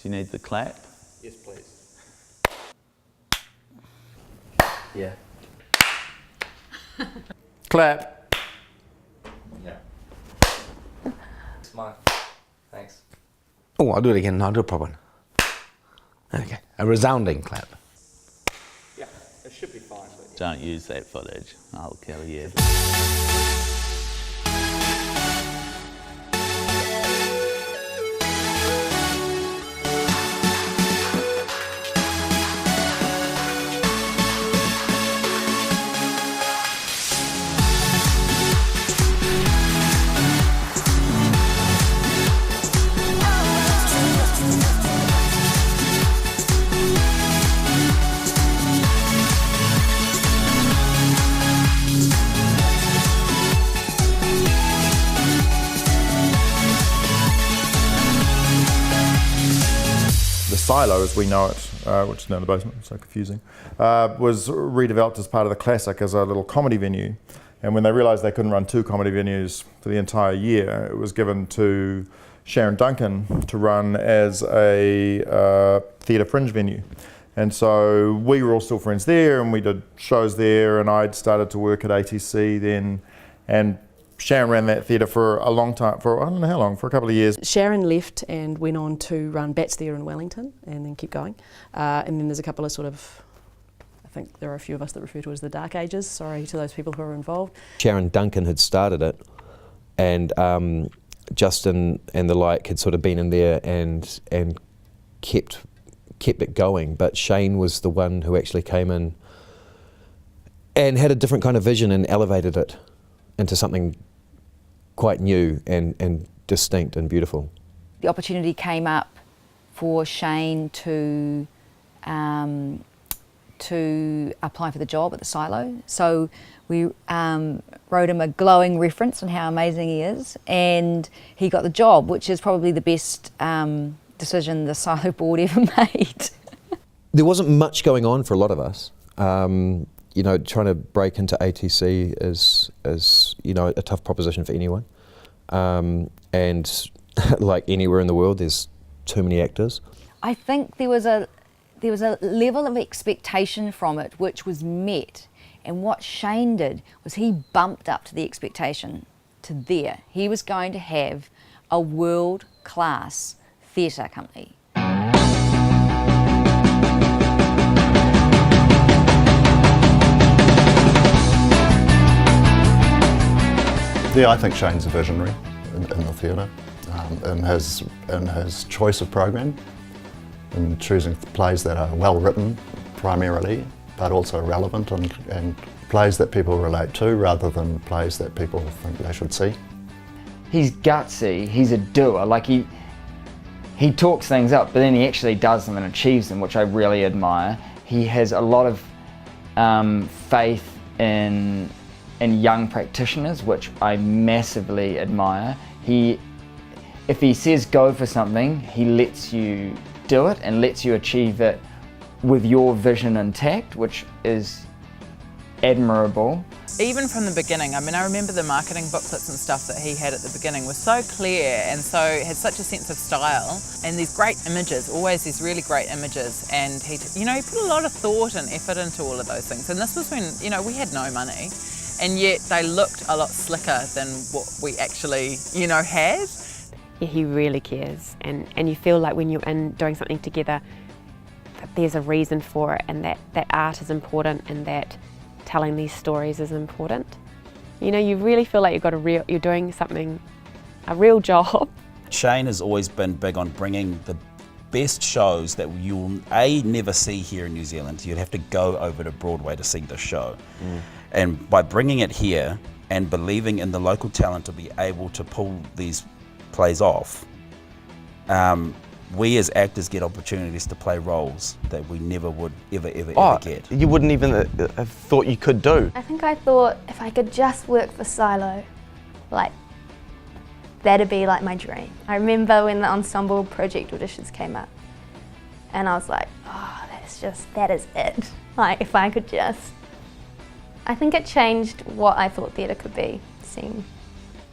Do you need the clap? Yes, please. Yeah. Clap. Yeah. Smile. Thanks. Oh, I'll do it again. No, I'll do a proper one. Okay, a resounding clap. Yeah, it should be fine. But Don't use that footage. I'll kill you. Silo, as we know it, which is now in the basement, so confusing, was redeveloped as part of the Classic as a little comedy venue. And when they realised they couldn't run two comedy venues for the entire year, it was given to Sharon Duncan to run as a theatre fringe venue. And so we were all still friends there, and we did shows there, and I'd started to work at ATC then, and Sharon ran that theatre for a long time, for I don't know how long, for a couple of years. Sharon left and went on to run Bats Theatre in Wellington and then keep going. And then there's a couple of sort of, I think there are a few of us that refer to as the Dark Ages, sorry to those people who are involved. Sharon Duncan had started it, and Justin and the like had sort of been in there and kept it going, but Shane was the one who actually came in and had a different kind of vision and elevated it into something quite new and distinct and beautiful. The opportunity came up for Shane to apply for the job at the Silo. So we wrote him a glowing reference on how amazing he is, and he got the job, which is probably the best decision the Silo board ever made. There wasn't much going on for a lot of us. You know, trying to break into ATC is you know, a tough proposition for anyone. And like anywhere in the world, there's too many actors. I think there was a level of expectation from it which was met, and what Shane did was he bumped up to the expectation to there. He was going to have a world-class theatre company. Yeah, I think Shane's a visionary in the theatre, in his choice of program, in choosing plays that are well written primarily, but also relevant and plays that people relate to rather than plays that people think they should see. He's gutsy, he's a doer, like he talks things up, but then he actually does them and achieves them, which I really admire. He has a lot of faith in young practitioners, which I massively admire. If he says go for something, he lets you do it and lets you achieve it with your vision intact, which is admirable. Even from the beginning, I mean, I remember the marketing booklets and stuff that he had at the beginning was so clear and so had such a sense of style and these great images, always these really great images, and he put a lot of thought and effort into all of those things. And this was when, you know, we had no money, and yet they looked a lot slicker than what we actually, you know, had. Yeah, he really cares, and you feel like when you're in doing something together that there's a reason for it, and that art is important, and that telling these stories is important. You know, you really feel like you're doing something, a real job. Shane has always been big on bringing the best shows that you'll never see here in New Zealand. You'd have to go over to Broadway to see the show. And by bringing it here and believing in the local talent to be able to pull these plays off, we as actors get opportunities to play roles that we never would ever get. You wouldn't even have thought you could do. I think I thought if I could just work for Silo, like, that'd be like my dream. I remember when the ensemble project auditions came up, and I was like, oh, that is it. Like, if I could just, I think it changed what I thought theatre could be, seeing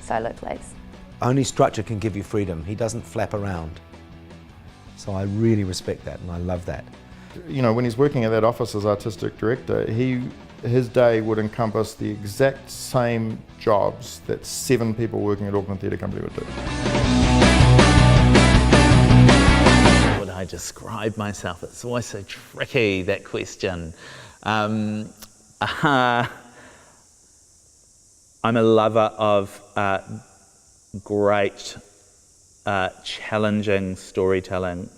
Silo plays. Only structure can give you freedom. He doesn't flap around. So I really respect that and I love that. You know, when he's working at that office as artistic director, his day would encompass the exact same jobs that 7 people working at Auckland Theatre Company would do. How would I describe myself? It's always so tricky, that question. I'm a lover of great, challenging storytelling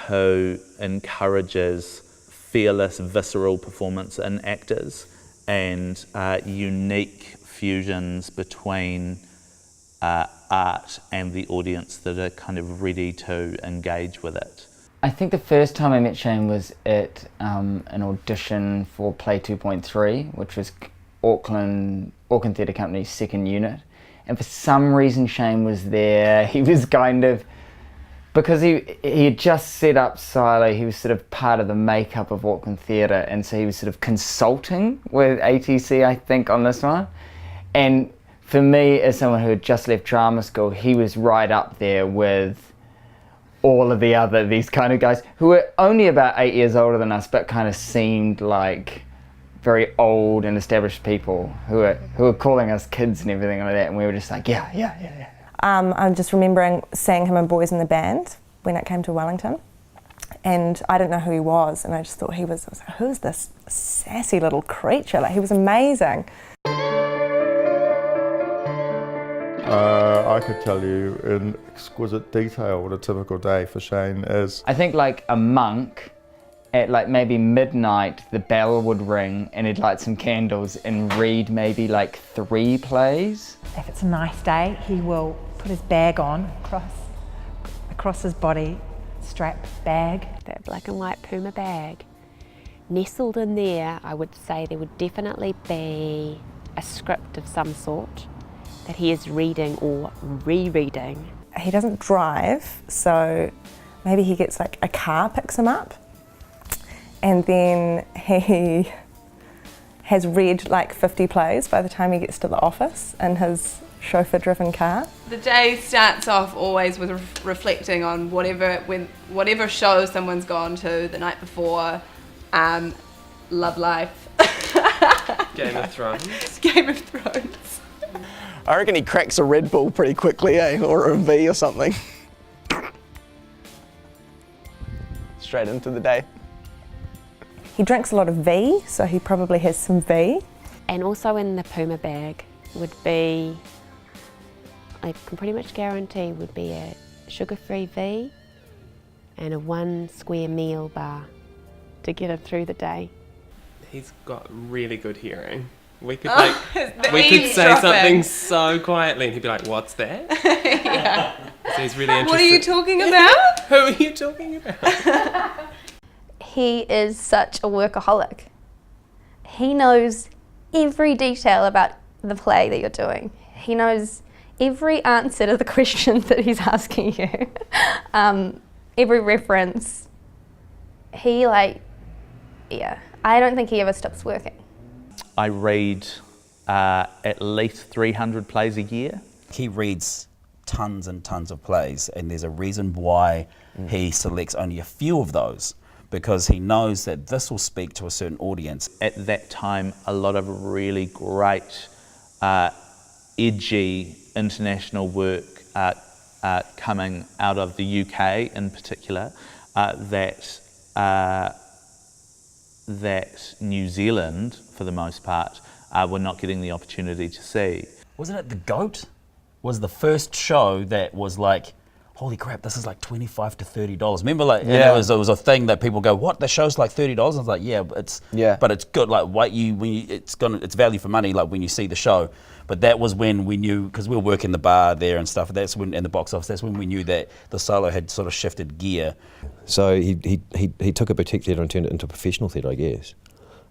who encourages fearless, visceral performance in actors and unique fusions between art and the audience that are kind of ready to engage with it. I think the first time I met Shane was at an audition for Play 2.3, which was Auckland Theatre Company's second unit. And for some reason Shane was there. He was kind of, because he had just set up Silo, he was sort of part of the makeup of Auckland Theatre, and so he was sort of consulting with ATC, I think, on this one. And for me, as someone who had just left drama school, he was right up there with all of these kind of guys who were only about 8 years older than us, but kind of seemed like very old and established people who were calling us kids and everything like that, and we were just like, yeah. I'm just remembering seeing him in Boys in the Band when it came to Wellington, and I didn't know who he was, and I just thought I was like, who's this sassy little creature? Like, he was amazing. I could tell you in exquisite detail what a typical day for Shane is. I think like a monk, at like maybe midnight, the bell would ring and he'd light some candles and read maybe like 3 plays. If it's a nice day, he will put his bag on across his body, strap bag. That black and white Puma bag. Nestled in there, I would say there would definitely be a script of some sort that he is reading or rereading. He doesn't drive, so maybe he gets like a car picks him up, and then he has read like 50 plays by the time he gets to the office in his chauffeur-driven car. The day starts off always with reflecting on whatever show someone's gone to the night before, love life. Game of Thrones. Game of Thrones. I reckon he cracks a Red Bull pretty quickly, or a V or something. Straight into the day. He drinks a lot of V, so he probably has some V. And also in the Puma bag would be, I can pretty much guarantee, would be a sugar-free V and a 1 square meal bar to get him through the day. He's got really good hearing. We could say something so quietly and he'd be like, what's that? Yeah. So he's really interested. What are you talking about? Who are you talking about? He is such a workaholic. He knows every detail about the play that you're doing. He knows every answer to the questions that he's asking you. Every reference. I don't think he ever stops working. I read at least 300 plays a year. He reads tons and tons of plays, and there's a reason why he selects only a few of those, because he knows that this will speak to a certain audience. At that time, a lot of really great, edgy international work coming out of the UK in particular, that New Zealand, for the most part, were not getting the opportunity to see. Wasn't it The Goat? Was the first show that was like, holy crap, this is like $25 to $30. Remember, like, Yeah. and it was a thing that people go, what? The show's like $30? I was like, yeah, but it's good. Like, it's value for money. Like when you see the show. But that was when we knew, because we were working the bar there and stuff. That's when in the box office. That's when we knew that the solo had sort of shifted gear. So he took a boutique theatre and turned it into professional theatre, I guess.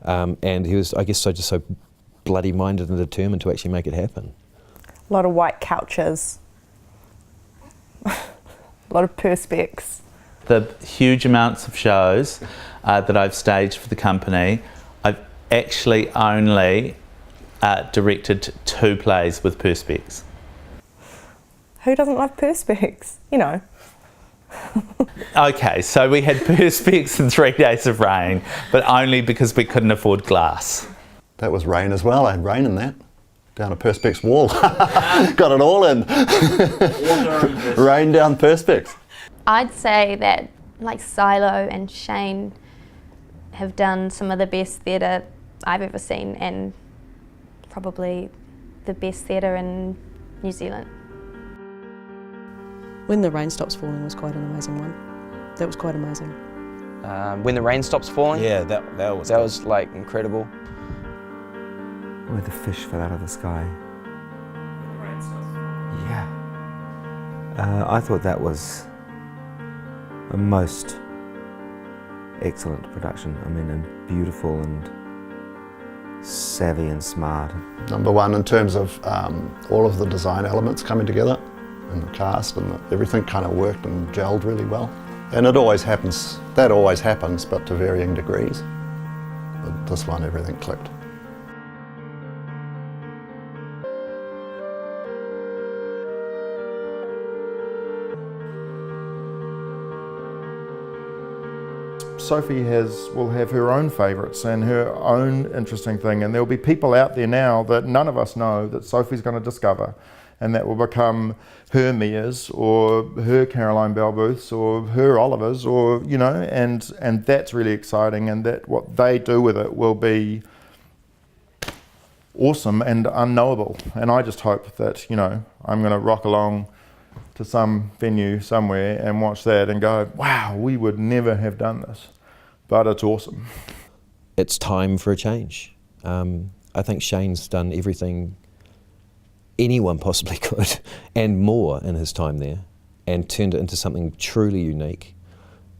And he was, I guess, just so bloody minded and determined to actually make it happen. A lot of white couches. A lot of perspex. The huge amounts of shows that I've staged for the company, I've actually only directed 2 plays with perspex. Who doesn't love perspex? You know. Okay, so we had perspex and 3 days of rain, but only because we couldn't afford glass. That was rain as well. I had rain in that. Down a perspex wall. Got it all in. Rain down perspex. I'd say that like Silo and Shane have done some of the best theatre I've ever seen, and probably the best theatre in New Zealand. When the Rain Stops Falling was quite an amazing one. That was quite amazing. When the Rain Stops Falling? Yeah, that was like incredible. Where the fish fell out of the sky. Yeah. I thought that was a most excellent production. I mean, and beautiful and savvy and smart. Number one in terms of all of the design elements coming together, and the cast, and everything kind of worked and gelled really well. And it always happens, that always happens, but to varying degrees. But this one, everything clicked. Sophie will have her own favourites and her own interesting thing, and there'll be people out there now that none of us know that Sophie's going to discover, and that will become her Mias or her Caroline Bell Booths or her Olivers, or you know, and that's really exciting, and that what they do with it will be awesome and unknowable. And I just hope that, you know, I'm going to rock along to some venue somewhere and watch that and go, wow, we would never have done this, but it's awesome. It's time for a change. I think Shane's done everything anyone possibly could and more in his time there, and turned it into something truly unique,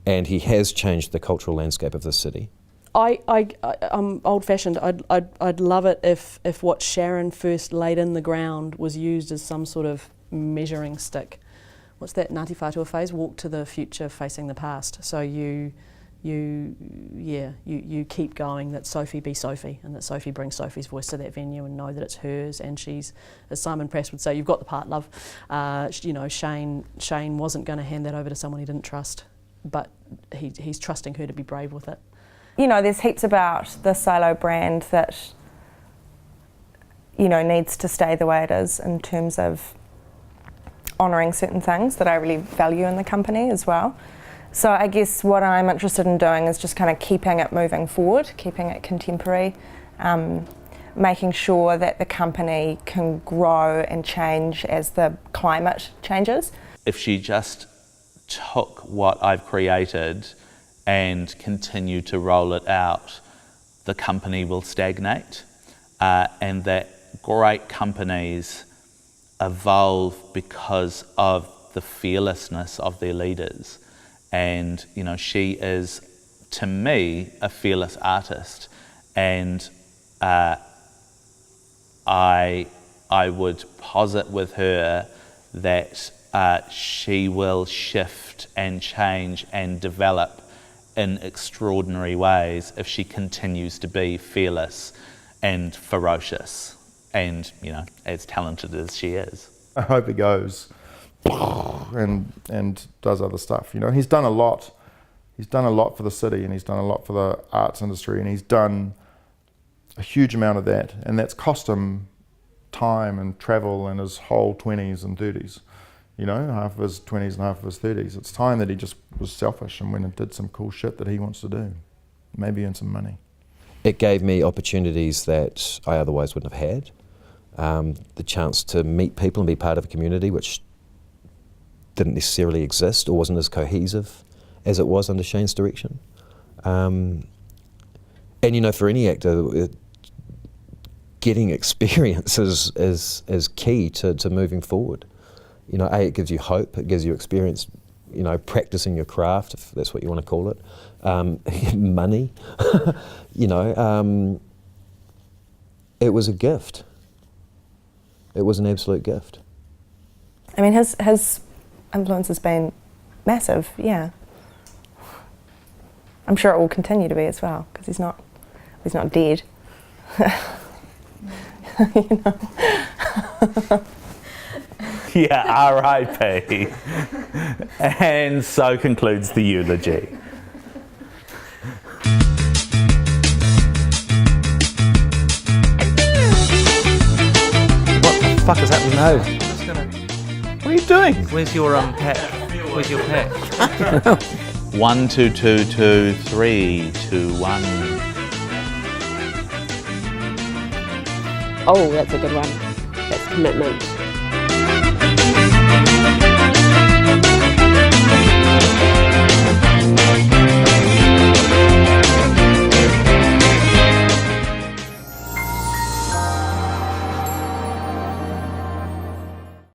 and he has changed the cultural landscape of the city. I'm old-fashioned. I'd love it if what Sharon first laid in the ground was used as some sort of measuring stick. What's that Ngāti Whātua phrase? Walk to the future facing the past. So you keep going, that Sophie be Sophie, and that Sophie brings Sophie's voice to that venue and know that it's hers, and she's, as Simon Prass would say, you've got the part, love. You know, Shane wasn't going to hand that over to someone he didn't trust, but he's trusting her to be brave with it. You know, there's heaps about the Silo brand that, you know, needs to stay the way it is in terms of honouring certain things that I really value in the company as well. So I guess what I'm interested in doing is just kind of keeping it moving forward, keeping it contemporary, making sure that the company can grow and change as the climate changes. If she just took what I've created and continue to roll it out, the company will stagnate, and that great companies evolve because of the fearlessness of their leaders. And you know, she is, to me, a fearless artist, and I would posit with her that she will shift and change and develop in extraordinary ways if she continues to be fearless and ferocious, and you know, as talented as she is. I hope he goes and does other stuff. You know, he's done a lot. He's done a lot for the city, and he's done a lot for the arts industry, and he's done a huge amount of that, and that's cost him time and travel in his whole 20s and 30s. You know, half of his 20s and half of his 30s. It's time that he just was selfish and went and did some cool shit that he wants to do. Maybe earn some money. It gave me opportunities that I otherwise wouldn't have had. The chance to meet people and be part of a community which didn't necessarily exist or wasn't as cohesive as it was under Shane's direction. And you know, for any actor, getting experience is key to moving forward. You know, it gives you hope, it gives you experience, you know, practicing your craft, if that's what you want to call it. Money, you know, it was a gift. It was an absolute gift. I mean, his influence has been massive, yeah. I'm sure it will continue to be as well, because he's not dead. You know. Yeah, R.I.P. And so concludes the eulogy. What the fuck is happening now? What are you doing? Where's your pack? Where's your pack? 1 2 2 2 3 2 1. Oh, that's a good one. That's commitment.